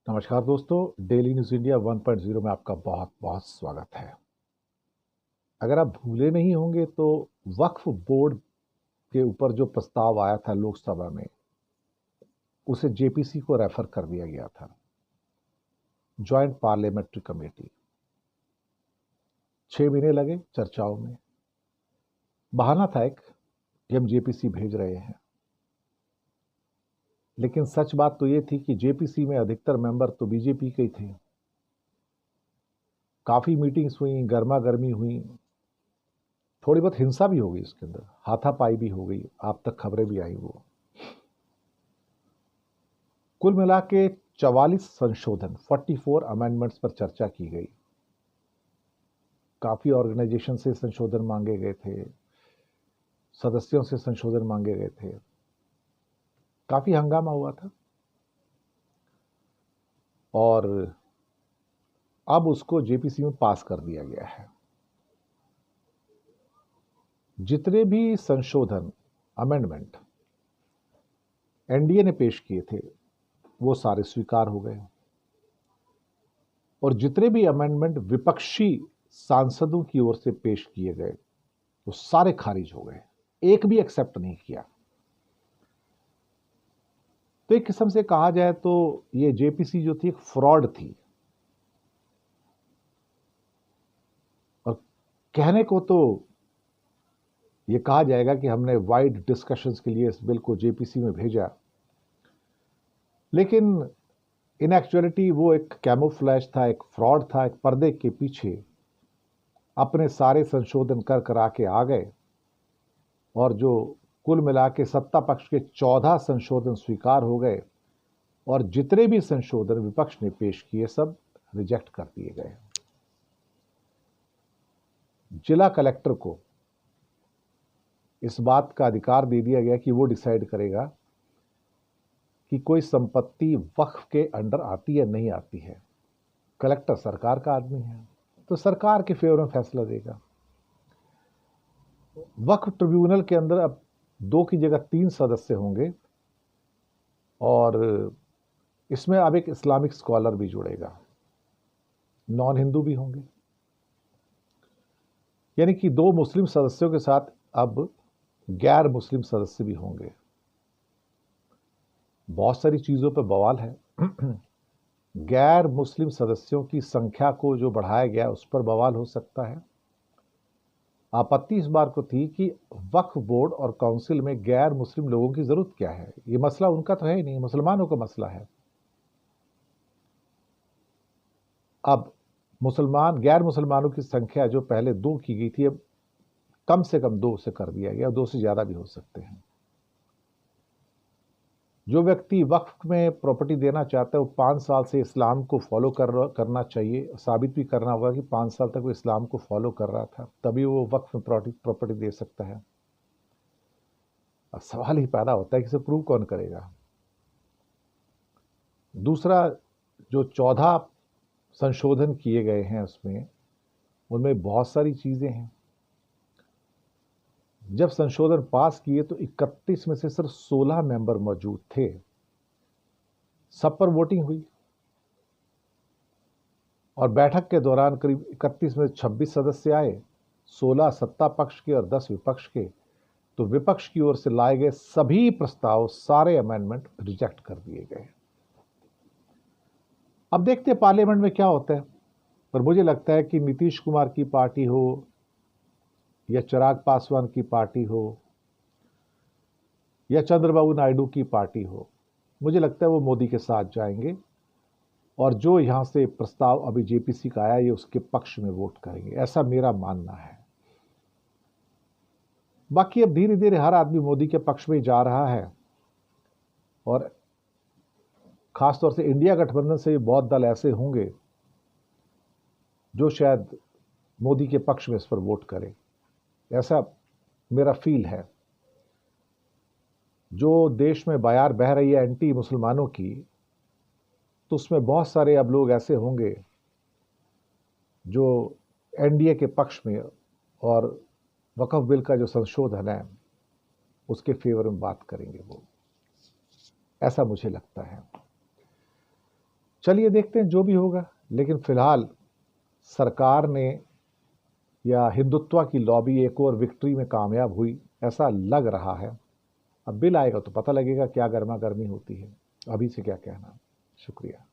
नमस्कार दोस्तों, daily news India 1.0 में आपका बहुत बहुत स्वागत है। अगर आप भूले नहीं होंगे तो वक्फ बोर्ड के ऊपर जो प्रस्ताव आया था लोकसभा में, उसे जेपीसी को रेफर कर दिया गया था, जॉइंट पार्लियामेंट्री कमेटी। 6 महीने लगे चर्चाओं में। बहाना था एक कि हम जेपीसी भेज रहे हैं, लेकिन सच बात तो ये थी कि जेपीसी में अधिकतर मेंबर तो बीजेपी के ही थे। काफ़ी मीटिंग्स हुई, गर्मा गर्मी हुई, थोड़ी बहुत हिंसा भी हो गई, उसके अंदर हाथापाई भी हो गई, आप तक खबरें भी आई वो। कुल मिला के 44 संशोधन 44 अमेंडमेंट्स पर चर्चा की गई। काफी ऑर्गेनाइजेशन से संशोधन मांगे गए थे, सदस्यों से संशोधन मांगे गए थे, काफी हंगामा हुआ था और अब उसको जेपीसी में पास कर दिया गया है। जितने भी संशोधन अमेंडमेंट एनडीए ने पेश किए थे वो सारे स्वीकार हो गए और जितने भी अमेंडमेंट विपक्षी सांसदों की ओर से पेश किए गए वो सारे खारिज हो गए, एक भी एक्सेप्ट नहीं किया। तो एक किस्म से कहा जाए तो ये जेपीसी जो थी एक फ्रॉड थी। और कहने को तो ये कहा जाएगा कि हमने वाइड डिस्कशंस के लिए इस बिल को जेपीसी में भेजा, लेकिन इन एक्चुअलिटी वो एक कैमोफ्लैज था, एक फ्रॉड था, एक पर्दे के पीछे अपने सारे संशोधन कर करा के आ गए और जो कुल मिला के सत्ता पक्ष के 14 संशोधन स्वीकार हो गए और जितने भी संशोधन विपक्ष ने पेश किए सब रिजेक्ट कर दिए गए। जिला कलेक्टर को इस बात का अधिकार दे दिया गया कि वो डिसाइड करेगा कि कोई संपत्ति वक्फ के अंडर आती है नहीं आती है। कलेक्टर सरकार का आदमी है तो सरकार के फेवर में फैसला देगा। वक्फ ट्रिब्यूनल के अंदर अब 2 की जगह 3 सदस्य होंगे और इसमें अब एक इस्लामिक स्कॉलर भी जुड़ेगा, नॉन हिंदू भी होंगे, यानी कि 2 मुस्लिम सदस्यों के साथ अब गैर मुस्लिम सदस्य भी होंगे। बहुत सारी चीजों पर बवाल है। गैर मुस्लिम सदस्यों की संख्या को जो बढ़ाया गया उस पर बवाल हो सकता है। आपत्ति इस बार को थी कि वक्फ बोर्ड और काउंसिल में गैर मुस्लिम लोगों की जरूरत क्या है, ये मसला उनका तो है ही नहीं, मुसलमानों का मसला है। अब गैर मुसलमानों की संख्या जो पहले 2 की गई थी अब कम से कम 2 से कर दिया गया, 2 से ज्यादा भी हो सकते हैं। जो व्यक्ति वक्फ में प्रॉपर्टी देना चाहता है वो 5 साल से इस्लाम को फॉलो करना चाहिए, साबित भी करना होगा कि 5 साल तक वो इस्लाम को फॉलो कर रहा था, तभी वो वक्फ में प्रॉपर्टी दे सकता है। अब सवाल ही पैदा होता है कि इसे प्रूव कौन करेगा। दूसरा, जो 14 संशोधन किए गए हैं उसमें उनमें बहुत सारी चीजें हैं। जब संशोधन पास किए तो 31 में से सिर्फ 16 मेंबर मौजूद थे, सब पर वोटिंग हुई और बैठक के दौरान करीब 31 में 26 सदस्य आए, 16 सत्ता पक्ष के और 10 विपक्ष के। तो विपक्ष की ओर से लाए गए सभी प्रस्ताव, सारे अमेंडमेंट रिजेक्ट कर दिए गए। अब देखते हैं पार्लियामेंट में क्या होता है, पर मुझे लगता है कि नीतीश कुमार की पार्टी हो या चिराग पासवान की पार्टी हो या चंद्रबाबू नायडू की पार्टी हो, मुझे लगता है वो मोदी के साथ जाएंगे और जो यहां से प्रस्ताव अभी जेपीसी का आया ये उसके पक्ष में वोट करेंगे, ऐसा मेरा मानना है। बाकी अब धीरे धीरे हर आदमी मोदी के पक्ष में जा रहा है और खासतौर से इंडिया गठबंधन से बहुत दल ऐसे होंगे जो शायद मोदी के पक्ष में इस पर वोट करें, ऐसा मेरा फील है। जो देश में बयार बह रही है एंटी मुसलमानों की, तो उसमें बहुत सारे अब लोग ऐसे होंगे जो एनडीए के पक्ष में और वक्फ बिल का जो संशोधन है उसके फेवर में बात करेंगे वो, ऐसा मुझे लगता है। चलिए देखते हैं जो भी होगा, लेकिन फिलहाल सरकार ने या हिंदुत्व की लॉबी एक और विक्ट्री में कामयाब हुई ऐसा लग रहा है। अब बिल आएगा तो पता लगेगा क्या गर्मा गर्मी होती है। अभी से क्या कहना। शुक्रिया।